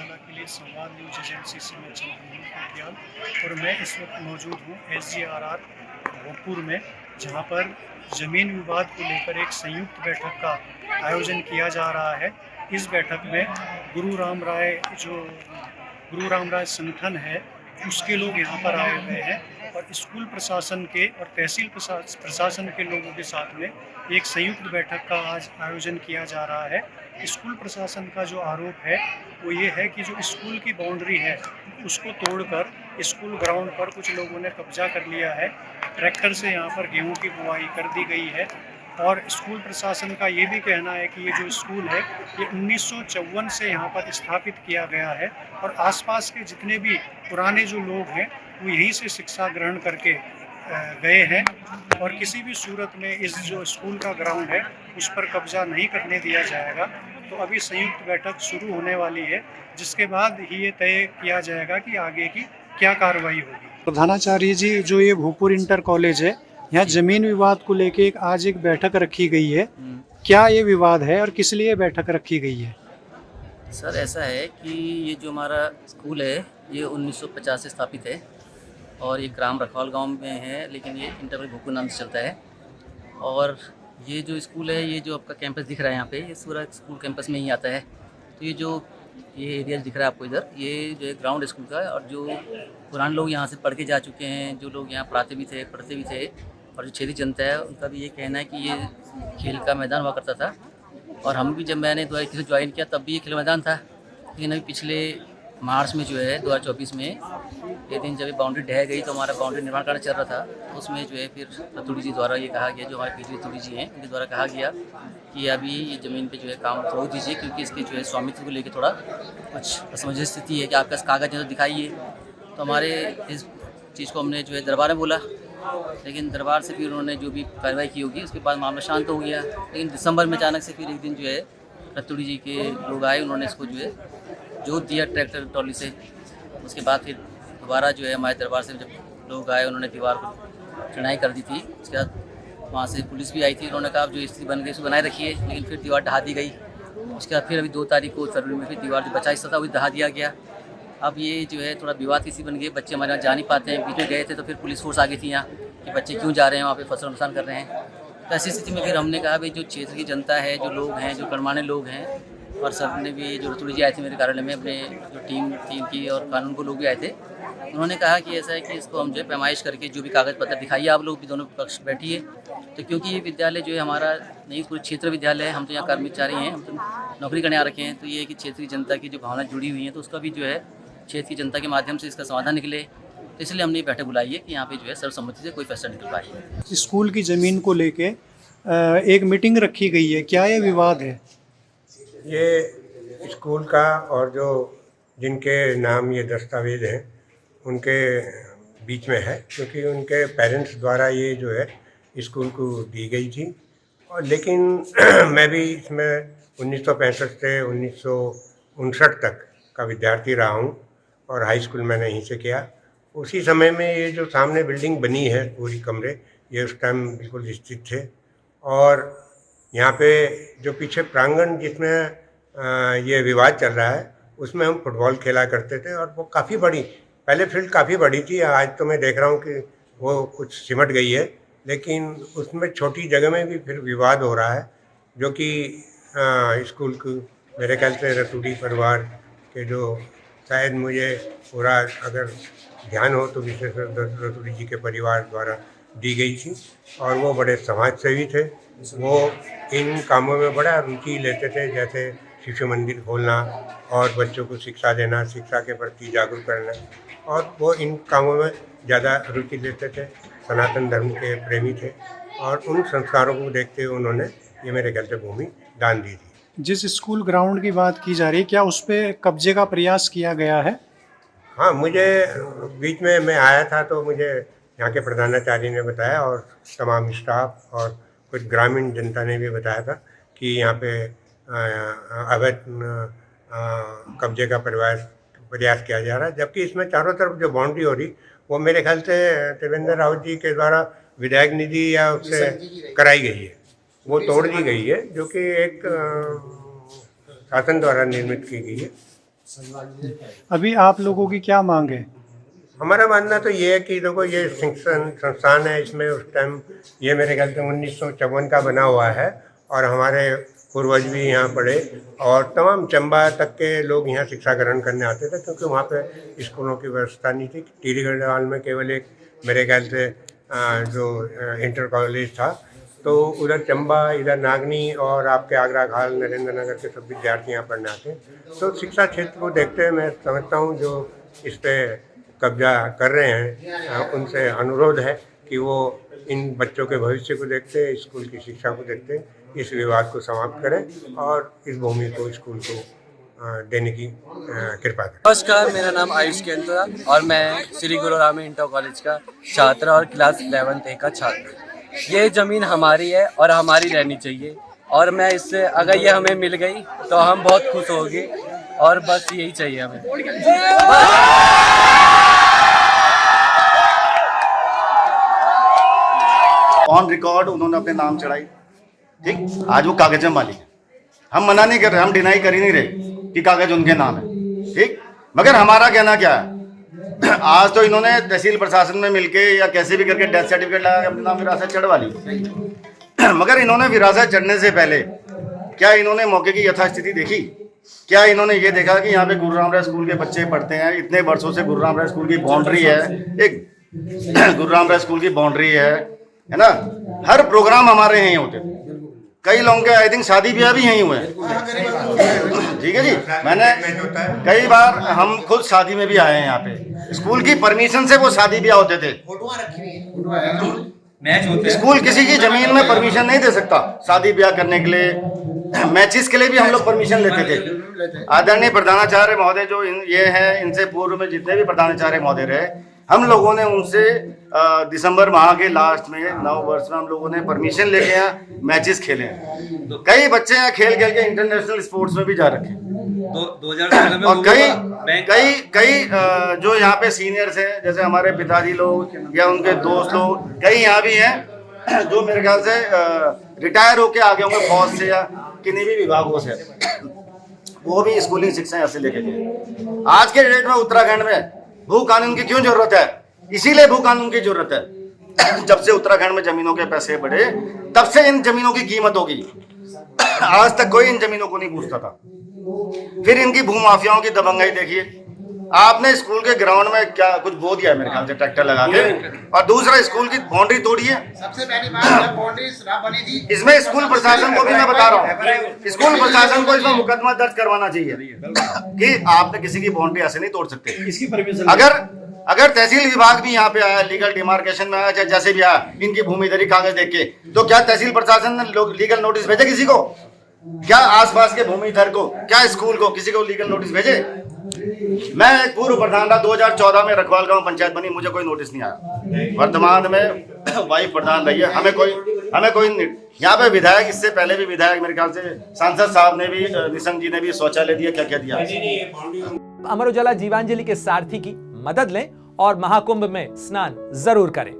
धर्मशाला के लिए संवाद न्यूज एजेंसी से मैं चंद्रमोहन कोटियाल और मैं इस वक्त मौजूद हूँ SGRR भोजपुर में, जहाँ पर ज़मीन विवाद को लेकर एक संयुक्त बैठक का आयोजन किया जा रहा है। इस बैठक में गुरु राम राय संगठन है, उसके लोग यहाँ पर आए हुए हैं और स्कूल प्रशासन के और तहसील प्रशासन के लोगों के साथ में एक संयुक्त बैठक का आज आयोजन किया जा रहा है। स्कूल प्रशासन का जो आरोप है वो ये है कि जो स्कूल की बाउंड्री है उसको तोड़कर स्कूल ग्राउंड पर कुछ लोगों ने कब्जा कर लिया है। ट्रैक्टर से यहाँ पर गेहूं की बुआई कर दी गई है और स्कूल प्रशासन का ये भी कहना है कि ये जो स्कूल है ये 1954 से यहाँ पर स्थापित किया गया है और आसपास के जितने भी पुराने जो लोग हैं वो यहीं से शिक्षा ग्रहण करके गए हैं और किसी भी सूरत में इस जो स्कूल का ग्राउंड है उस पर कब्जा नहीं करने दिया जाएगा। तो अभी संयुक्त बैठक शुरू होने वाली है, जिसके बाद ही ये तय किया जाएगा कि आगे की क्या कार्रवाई होगी। प्रधानाचार्य जी, जो ये भोजपुर इंटर कॉलेज है, यहाँ जमीन विवाद को लेके आज एक बैठक रखी गई है। क्या ये विवाद है और किस लिए बैठक रखी गई है? सर, ऐसा है कि ये जो हमारा स्कूल है ये 1950 से स्थापित है और ये ग्राम रखवाल गांव में है, लेकिन ये इंटर भोजपुर नाम से चलता है। और ये जो स्कूल है, ये जो आपका कैंपस दिख रहा है यहाँ पे, ये पूरा स्कूल कैंपस में ही आता है। तो ये एरिया दिख रहा है आपको इधर, ये जो है ग्राउंड स्कूल का है और जो पुराने लोग यहाँ से पढ़ के जा चुके हैं, जो लोग यहाँ पढ़ते भी थे और जो क्षेत्रीय जनता है उनका भी ये कहना है कि ये खेल का मैदान हुआ करता था। और हम भी जब मैंने 2021 ज्वाइन किया तब भी ये खेल मैदान था, लेकिन अभी पिछले मार्च में जो है 2024 में ये दिन जब ये बाउंड्री ढह गई तो हमारा बाउंड्री निर्माण कार्य चल रहा था, तो उसमें जो है फिर रतुड़ी जी द्वारा ये कहा गया, जो हमारे पीछे रतुड़ी जी हैं उनके द्वारा कहा गया कि अभी ये ज़मीन पे जो है काम रोक दीजिए, क्योंकि इसके जो है स्वामित्व को लेकर थोड़ा कुछ असमंजस स्थिति है कि आपका कागज जो दिखाइए। तो हमारे इस चीज़ को हमने जो है दरबार में बोला, लेकिन दरबार से फिर उन्होंने जो भी कार्रवाई की होगी उसके बाद मामला शांत हो गया। लेकिन दिसंबर में अचानक से फिर एक दिन जो है रतुड़ी जी के लोग आए, उन्होंने इसको जो है जोत दिया ट्रैक्टर ट्रॉली से। उसके बाद फिर दोबारा जो है हमारे दरबार से जब लोग आए, उन्होंने दीवार को चढ़ाई कर दी थी। उसके बाद वहाँ से पुलिस भी आई थी, उन्होंने कहा जो स्थिति बन गई उसको बनाए रखिए, लेकिन फिर दीवार ढहा दी गई। उसके बाद फिर अभी 2 तारीख को फरवरी में फिर दीवार जो बचा हिस्सा था वो ढहा दिया गया। अब ये जो है थोड़ा विवाद किसी बन गई, बच्चे हमारे यहाँ जा नहीं पाते हैं। बीच में गए थे तो फिर पुलिस फोर्स आ गई थी यहाँ कि बच्चे क्यों जा रहे हैं वहाँ पे, फसल नुकसान कर रहे हैं। तो ऐसी स्थिति में फिर हमने कहा भाई जो क्षेत्र की जनता है, जो लोग हैं, जो गणमान्य लोग हैं, और सर ने भी, जो रतुड़ी जी आए थे मेरे कार्यालय में, अपने जो टीम की और कानून को लोग भी आए थे, उन्होंने कहा कि ऐसा है कि इसको हम जो है पैमाइश करके जो भी कागज़ पत्र दिखाइए, आप लोग भी दोनों पक्ष बैठिए। तो क्योंकि ये विद्यालय जो है हमारा नहीं पूरे क्षेत्र विद्यालय है, हम तो यहाँ कर्मचारी हैं, हम तो नौकरी करने आ रखे हैं। तो ये है कि क्षेत्र की जनता की जो भावना जुड़ी हुई हैं, तो उसका भी जो है क्षेत्र की जनता के माध्यम से इसका समाधान निकले। तो इसलिए हमने ये बैठक बुलाई है कि यहाँ पे जो है सर्वसम्मति से कोई फैसला निकल पाए। स्कूल की ज़मीन को लेके एक मीटिंग रखी गई है, क्या ये विवाद है? ये स्कूल का और जो जिनके नाम ये दस्तावेज हैं उनके बीच में है, क्योंकि उनके पेरेंट्स द्वारा ये जो है स्कूल को दी गई थी। और लेकिन मैं भी इसमें 1965 से 1959 तक का विद्यार्थी रहा हूँ और हाई स्कूल मैंने यहीं से किया। उसी समय में ये जो सामने बिल्डिंग बनी है पूरी कमरे, ये उस टाइम बिल्कुल स्थित थे। और यहाँ पे जो पीछे प्रांगण जिसमें ये विवाद चल रहा है उसमें हम फुटबॉल खेला करते थे और वो काफ़ी बड़ी, पहले फील्ड काफ़ी बड़ी थी। आज तो मैं देख रहा हूँ कि वो कुछ सिमट गई है, लेकिन उसमें छोटी जगह में भी फिर विवाद हो रहा है, जो कि स्कूल को मेरे ख्याल से रतुड़ी परिवार के जो, शायद मुझे पूरा अगर ध्यान हो तो विशेष रतुड़ी जी के परिवार द्वारा दी गई थी। और वो बड़े समाज सेवी थे, वो इन कामों में बड़ा रुचि लेते थे, जैसे शिशु मंदिर खोलना और बच्चों को शिक्षा देना, शिक्षा के प्रति जागरूक करना, और वो इन कामों में ज़्यादा रुचि लेते थे। सनातन धर्म के प्रेमी थे और उन संस्कारों को देखते हुए उन्होंने ये मेरे ख्याल से भूमि दान दी थी। जिस स्कूल ग्राउंड की बात की जा रही है, क्या उस पर कब्जे का प्रयास किया गया है? हाँ, मुझे बीच में मैं आया था तो मुझे यहाँ के प्रधानाचार्य ने बताया और तमाम स्टाफ और कुछ ग्रामीण जनता ने भी बताया था कि यहाँ पे अवैध कब्जे का प्रयास किया जा रहा है, जबकि इसमें चारों तरफ जो बाउंड्री हो रही वो मेरे ख्याल से त्रिवेंद्र रावत जी के द्वारा विधायक निधि या उससे कराई गई है, वो तोड़ दी गई है, जो कि एक शासन द्वारा निर्मित की गई है। अभी आप लोगों की क्या मांग है? हमारा मानना तो ये है कि देखो ये शिक्षण संस्थान है, इसमें उस टाइम ये मेरे ख्याल से 1954 का बना हुआ है और हमारे पूर्वज भी यहाँ पढ़े और तमाम चंबा तक के लोग यहाँ शिक्षा ग्रहण करने आते थे, क्योंकि वहाँ पे स्कूलों की व्यवस्था नहीं थी। टीरी गढ़वाल में केवल एक मेरे ख्याल से जो इंटर कॉलेज था, तो उधर चंबा, इधर नागनी और आपके आगरा खाल, नरेंद्र नगर के सब विद्यार्थी यहाँ पढ़ने आते हैं। तो शिक्षा क्षेत्र को देखते हुए मैं समझता हूँ जो इस पर कब्जा कर रहे हैं उनसे अनुरोध है कि वो इन बच्चों के भविष्य को देखते, स्कूल की शिक्षा को देखते, इस विवाद को समाप्त करें और इस भूमि को स्कूल को देने की कृपा करें। नमस्कार, मेरा नाम आयुष केंद्र और मैं श्री गुरु राम इंटर कॉलेज का छात्र और क्लास 11th A का छात्र। ये ज़मीन हमारी है और हमारी रहनी चाहिए और मैं इससे अगर ये हमें मिल गई तो हम बहुत खुश होंगे और बस यही चाहिए हमें। ऑन रिकॉर्ड उन्होंने अपने नाम चढ़ाई, ठीक। आज वो कागजों मालिक है। हम मना नहीं कर रहे, हम डिनाई कर ही नहीं रहे कि कागज उनके नाम है, ठीक। मगर हमारा कहना क्या है, आज तो इन्होंने तहसील प्रशासन में मिलके या कैसे भी करके डेथ सर्टिफिकेट लगा के अपने नाम विरासत चढ़वा ली। मगर इन्होंने विरासत चढ़ने से पहले क्या इन्होंने मौके की यथास्थिति देखी? क्या इन्होंने ये देखा कि यहाँ पे गुरु रामराय स्कूल के बच्चे पढ़ते हैं? इतने वर्षों से गुरु रामराय स्कूल की बाउंड्री है, एक गुरु रामराय स्कूल की बाउंड्री है ना। हर प्रोग्राम हमारे यहीं होते थे। कई लोगों के आई थिंक शादी ब्याह भी यहीं हुए हैं, ठीक है जी। मैंने कई बार हम खुद शादी में भी आए हैं यहाँ पे। स्कूल की परमिशन से वो शादी ब्याह होते थे। स्कूल किसी की जमीन में परमिशन नहीं दे सकता शादी ब्याह करने के लिए। मैचेस के लिए भी हम लोग परमिशन लेते थे। आदरणीय प्रधानाचार्य महोदय जो ये हैं, इनसे पूर्व में जितने भी प्रधानाचार्य महोदय रहे, हम लोगों ने उनसे दिसंबर माह के लास्ट में नव वर्ष में हम लोगों ने परमिशन लेके यहाँ मैचेस खेले हैं। कई बच्चे यहाँ खेल खेल के इंटरनेशनल स्पोर्ट्स में भी जा रखे हैं। तो 2016 में और कई जो यहाँ पे सीनियर्स हैं, जैसे हमारे पिताजी लोग या उनके दोस्त लोग, कई यहाँ भी हैं जो मेरे ख्याल से रिटायर होके आ गए होंगे फौज से या किन्हीं भी विभागों से, वो भी स्कूलिंग शिक्षा यहाँ से लेके गए। आज के डेट में उत्तराखंड में भू कानून की क्यों जरूरत है? इसीलिए भू कानून की जरूरत है। जब से उत्तराखंड में जमीनों के पैसे बढ़े, तब से इन जमीनों की कीमत होगी। आज तक कोई इन जमीनों को नहीं पूछता था। फिर इनकी भूमाफियाओं की दबंगाई देखिए। आपने स्कूल के ग्राउंड में क्या कुछ बो दिया मेरे ख्याल से ट्रैक्टर लगा के, और दूसरा स्कूल की बाउंड्री तोड़ी है। सबसे पहली बात बाउंड्री बनी थी। इसमें स्कूल प्रशासन को भी मैं बता रहा हूँ, स्कूल प्रशासन को इसमें मुकदमा दर्ज करवाना चाहिए कि आपने किसी की बाउंड्री ऐसे नहीं तोड़ सकते। इसकी परमिशन अगर तहसील विभाग भी यहाँ पे आया, लीगल डिमार्केशन में आया, चाहे जैसे भी आया, इनकी भूमि इधरी कागज देख के, तो क्या तहसील प्रशासन ने लीगल नोटिस भेजे किसी को? क्या आसपास के भूमिधर को, क्या स्कूल को, किसी को लीगल नोटिस भेजे? मैं एक पूर्व प्रधान था, 2014 में रखवाल गांव पंचायत बनी, मुझे कोई नोटिस नहीं आया। वर्तमान में वाइफ प्रधान रही है, हमें कोई यहाँ पे विधायक, इससे पहले भी विधायक मेरे ख्याल से सांसद साहब ने भी, निशंक जी ने भी शौचालय दिया, क्या क्या दिया। अमर उजाला जीवांजलि के सारथी की मदद लें और महाकुंभ में स्नान जरूर करें।